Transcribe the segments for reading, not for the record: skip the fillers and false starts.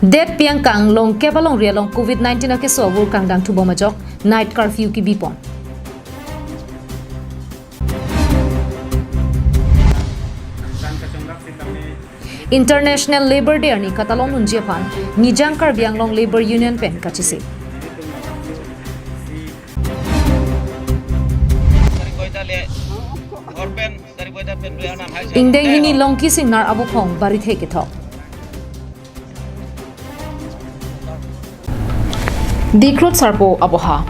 Det piang kang long kepalong ria long COVID-19 ke so wur kang dang thubo majok night curfew ki bipon. International Labor Day ni Catalan nun Japan nijang kar biang long labor union pen kachisi. Ingdeng hini long kising nar abu phong bari theke thok. Dikrut sarpo aboha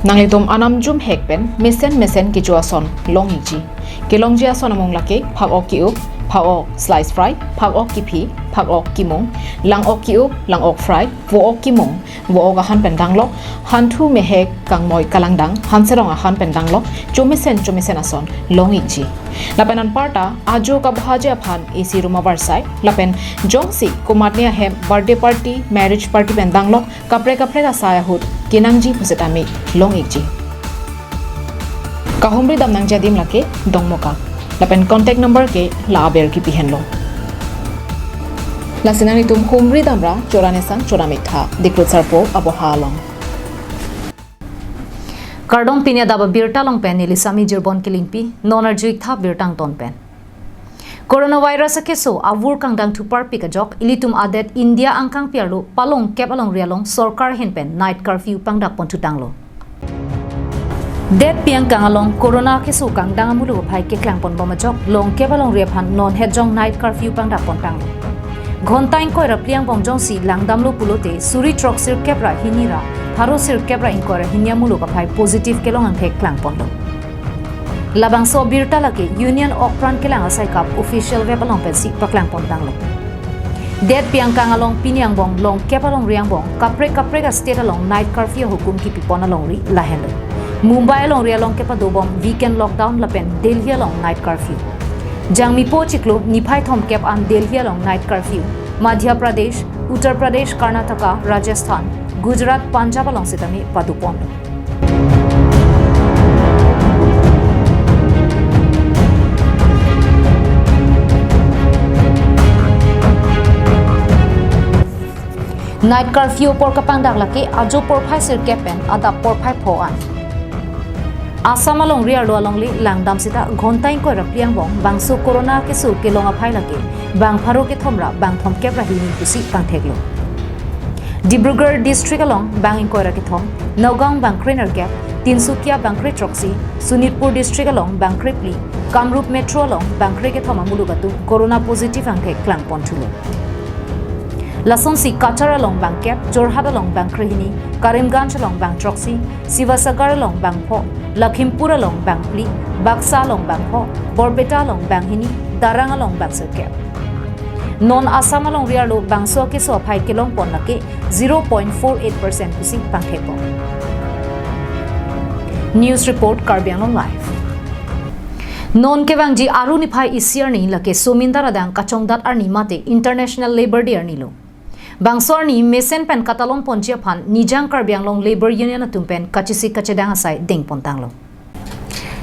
nanglitom anam jum hekpen mesen kichuason long iji kelong jia son among lake phak ok kiup phak ok slice fry phak ok kipi phak ok kimong lang ok kiup lang ok fry wo ok kimong wo ok han pendang lok han thu mehek kang moi kalangdang han serong han pendang lok chomisen ason long iji lapenan parta ajo ka bhaja phan AC room warsai lapen jongsi kumatnia hem birthday party marriage party pendang lok kapre ka saya hut kinangji pusetami long iji kahumri dam nang jadim lake dongmoka lapen contact number ke la aber ki pihenlo lasinani tum humri damra choranesan choramitha dikrut sarpo abohalong Kardong pinya daba Abirta long pen ilisami jirbon kilingpi nonar juik tha birtang ton pen. Coronavirus ke so avur kang dang thupar pikajok ilitum adet India angkang piarlo palong kep along rialong sorkar hin pen night curfew pangdak pon thutanglo. Det piang kang along corona ke so kang dang amulu phai ke klang pon bomajok long kep along ria phan non hejong night curfew pangdak pon tanglo. Ghontain koi rapliang bongjong si langdamlo pulote suri trok sir kepra hinira tharo sir kepra inkora hinyamulu ka phai positive kelong ang thek klang pondo labang so Abirta lake union okpran kelang asai kap official web along pensi paklang pondanglo det piang kang along piniang bong long kepalong riang bong kapre ka state along night curfew hukum ki pipon along ri lahendo Mumbai along ri along kepa dobom weekend lockdown lapen Delhi along night curfew Jangmipo chiklo niphai thom kep an Delhi along night curfew Madhya Pradesh Uttar Pradesh Karnataka Rajasthan Gujarat Punjab along sitami padupon night curfew por kapangdak laki ajo por phai sir kepen adap por phai phoan Assam along riarlo along li langdam sita ghontai ko rapliang bong bangsu corona ke su ke longa phai laki bang pharo ke thomra bang thom ke rahini pusi pang theklo Dibrugarh district along bang inkoira ke thom Nagaon bang Krener gap Tinsukia bang Kre Troxy Sunitpur district along bang Kripli Kamrup metro along bang Kre ke thoma mulugatu corona positive ang ke klang ponthulo Lason si Qatar along bang Kep Jorhat along bang Krehini Karimganj along bang Troxy Sivasagar along bang Pho Lakhimpur along bang Pli Baksa along bang Pho Borbeta along bang Hini Darang along bang Kep Non Assam along riarlo bang so ke so phai kelong pon lake 0.48% pusi pang thepo News report Karbiang live Non kewang ji aru ni phai isiar ni lake somindar adang kachongdat arni mate International Labor Day arni lo Bangsor ni mesen pen katalon ponjia phan nijang Karbiang long labor union atumpen kachisi kachedang asai ding pontang lo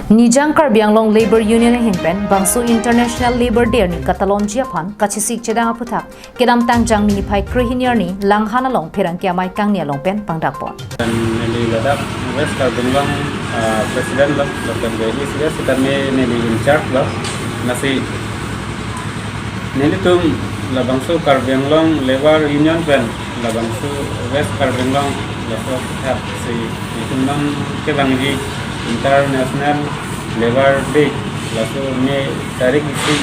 Nijang Karbiang long labor union hin pen bangsu International Labor Day ni katalon jia phan kachisi chedang aputhak kedam tang jang ni phai krehiniar ni langhana long pherang kya mai kang ni long pen pangdak pon Neli Adap West Karbiang long president long local gaya sih kita neli in charge lah nasi neli tum labangsu Karbiang long labor union pen labangsu West Karbiang long labor hat si itu nang ke bangji International Labor Day lalu ni tarik isi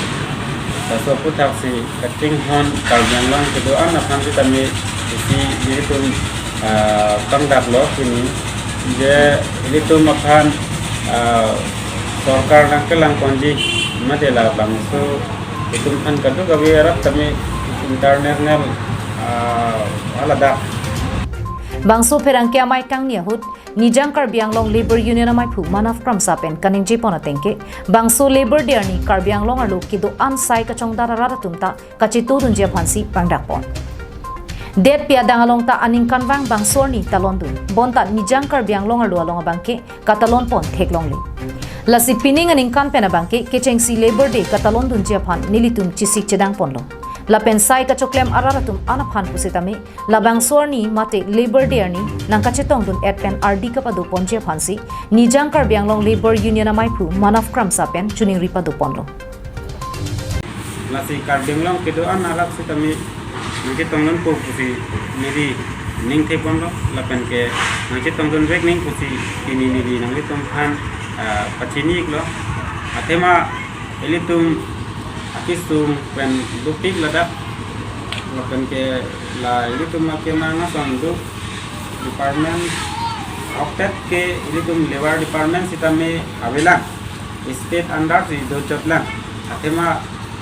lalu putar si cutting hon Karbiang long kedoan akan kita ni isi itu pangdak loh ini je itu makan sorkar nang kelang konji madela bangsu itu kan kadu gawe Arab kami international alada Bangso pherang kya mai kang ni hut nijang Karbiang long labor union amai phu manaf kramsa pen kaning ji pona tengke bangso labor day ni Karbiang long alu kido ansai kachong dara rara tumta kachitu dunjia phansi pangdak pon Det pia dangalong ta aning kanwang bangsor ni talondun bonta nijang Karbiang long alu along abangke katalon pon theklong li lasi pining aning kan pena bangke kecheng si labor day katalon dunjia phan nilitum chisik chedang ponlo lapen sai ka choklem araratum anaphan pusitami labang sorni mate labor day ni nang kachetong dun pen RD ka padu ponje phansi nijang Karbiang Long labor union amai phu manaf kram sapen chuning ripa du ponlo nasi Karbiang Long kedoan arab sitami nangke tongon po pusi miri ning te ponlo lapen ke nangke tongon rek ning pusi ini nangke tonghan pachini iklo atema elitum akisum pen dupik ladak lapen ke la elitum makemanga sandu department Octet ke elitum labor department sitame avela state under si do chotla atema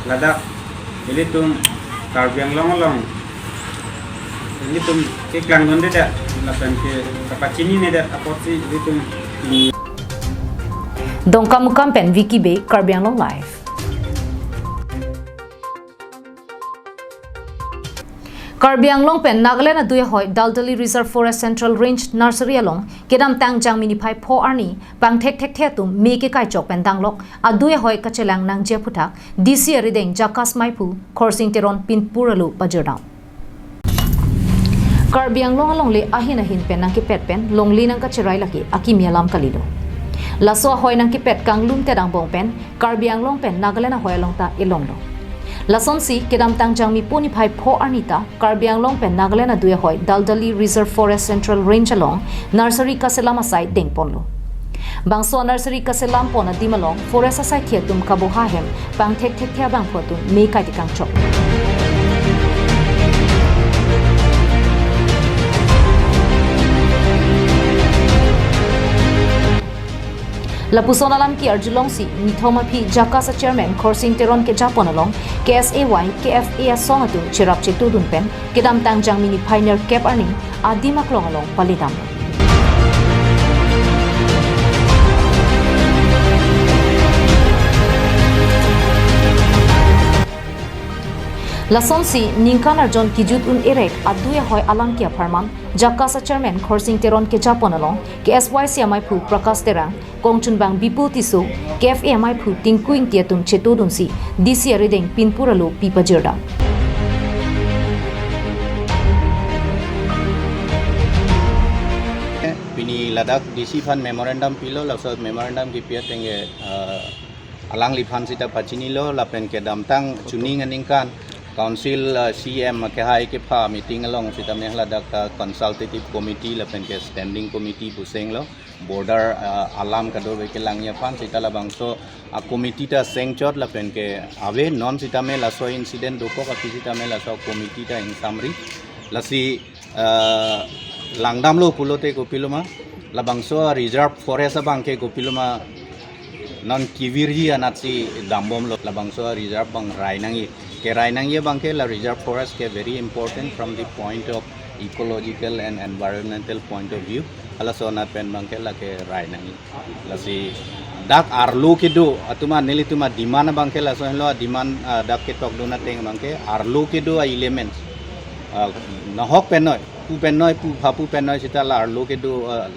ladak elitum Karbiang Long elitum ke klang donde da lapen ke kapachini ne da apotsi elitum dongkam pen Vicky Bay Karbiang Long live Karbiang Long pen Nagaland aduya hoi Daldali Reserve Forest Central Range Nursery along kedam tang jang mini phai pho arni pang thek tum me ke kai chok pen danglok aduya hoi kachelang nang je phuthak DC rideng jakas maipu khorsing teron pinpuralu pajodam Karbiang Long along le ahin pen nang ki pet pen longli nang kacherai laki akimialam kalilo laso hoi nang ki pet kanglum te dang bong pen Karbiang Long pen Nagaland hoi along ta ilonglo Lason si kedam tang jang mi poni phai pho anita Karbiang Long pen Nagaland aduya hoi Daldali Reserve Forest Central Range along nursery kaselam asai deng ponlo bangso nursery kaselam pona dimalong forest asai thietum kaboha hem bang thek thia bang photu me kai tikang chok Lapuson alam ki arjulong si nithoma phi jakasa chairman khorsing teron ke japon along KSAY KFA song atu chirap chitu dun pen kedam tang jang mini pioneer cap arni adimak long along palidam Lason si ningkan arjon kijut un erek aduya hoi alam kia farman jakasa chairman khorsing teron ke japon along KSY CMI phu prakash terang kongchun bang bipu tisu KFA MI phu tingkuing tiatum chetu dun si DC rideng pinpuralu pipajirda Pini Ladakh DC Fan Memorandum Pilo Lasot Memorandum Gipiat Tenge Alang Lipan Sita Pachinilo Lapen ke Damtang Chuning Aningkan Council CM ke hai ke pha meeting along Sita Meh Ladakh Consultative Committee Lapen ke Standing Committee Puseng lo Border Alam Kador ke Langya Fan Sita Labangso a committee ta sengchot Lapen ke ave non Sita Meh Laso incident doko ka Sita Meh Laso committee ta in summary lasi langdam lo pulote ko piluma labangso reserve forest bangke ko piluma non kivirji anatsi dambom lo labangso reserve bang rainangi ke rainangi bangke la reserve forest ke very important from the point of ecological and environmental point of view ala so nat pen bangke la ke rainangi lasi dak arlo ke do atuma neli tuma demand bangke la so lo demand dak ke tok do na teng bangke arlo ke do elements na hok pen noi pu pen noi pu phapu pen noi sita la arlo ke do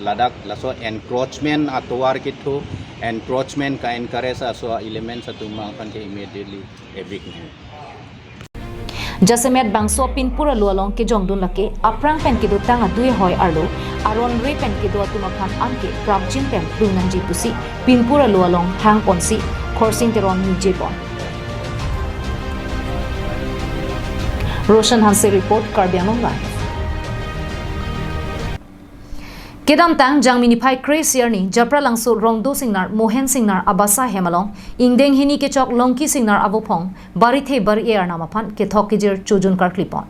Ladakh la so encroachment atwar ke tho encroachment ka encourage so elements atuma kan ke immediately evict Jasemet bangso pinpura lualong ke jongdun lake aprang pen ke do tanga dui hoi arlo aron re pen ke do atuma khan anke prapjin pen dunanji pusi pinpura lualong hang ponsi khorsing teron nije pon Roshan Hanse report Karbiang Long live Kedam tang jang mini phai crazier ni japra langsu rongdo singnar mohen singnar abasa hemalong ingdeng hini ke chok longki singnar abopong bari the bar air namaphan ke thokijir chujun kar klipon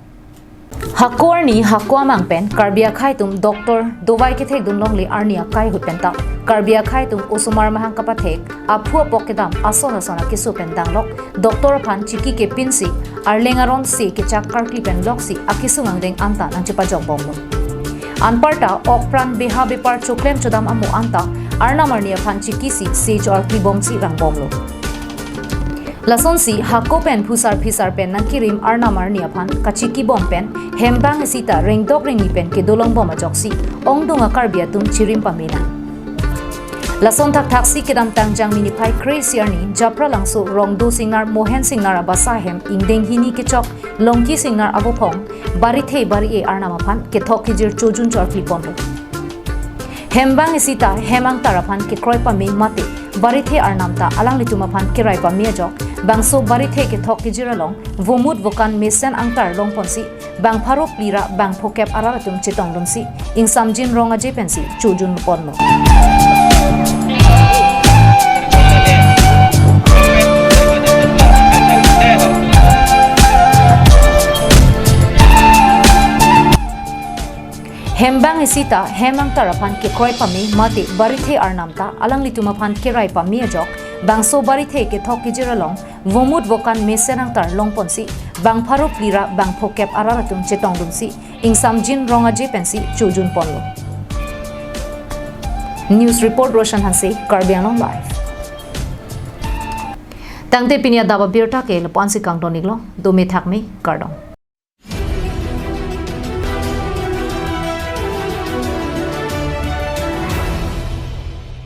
hakor ni hakwa mangpen karbia khai tum doctor dowai ke thek dun long le arnia kai hutpenta karbia khai tum osumar mahang kapathek aphu pokedam asona sona ke supen danglok doctor phan chiki ke pinsi arlengaron se ke chak kar klipen loksi akisungang deng anta nang chipa jok bomlo Anparta okpran beha bepar choklem chodam amu anta arna marnia phanchi kisi sage or klibomsi rangbomlo Lason si hako pen phusar pen nangkirim arna marnia phan kachiki bom pen hembang sita rengdok rengi pen ke dolong bom ajoksi ongdonga karbia tum chirim pamina lason thak thak si kedam tang jang mini phai crazy arni japra langso rongdo singnar mohen singnar abasa hem ingdeng hini ke chok longki singnar abopong bari thei bari e arnama phan ke thok kijir chojun chor klipon hembang isita hemang taraphan ke kroi pa me mate bari thei arnamta alang lituma phan ke rai pa me jok bangso bari thei ke thok kijir along vomut vokan mesen angtar long ponsi bang pharo plira bang phokep aralatum chitong donsi ing samjin ronga je pensi chojun ponno hembang isita hemang taraphan ke kroi pami mate barithe arnamta alang lituma phan ke rai pami ajok bangso barithe ke thok kijiralong vomut vokan mesenang tar longponsi bang pharo plira bang phokep araratum chetong dumsi ing samjin ronga je pensi chujun ponlo news report roshan hanse karbiang live tangte pinia daba birta ke leponsi kangton iglo do me thakme kardong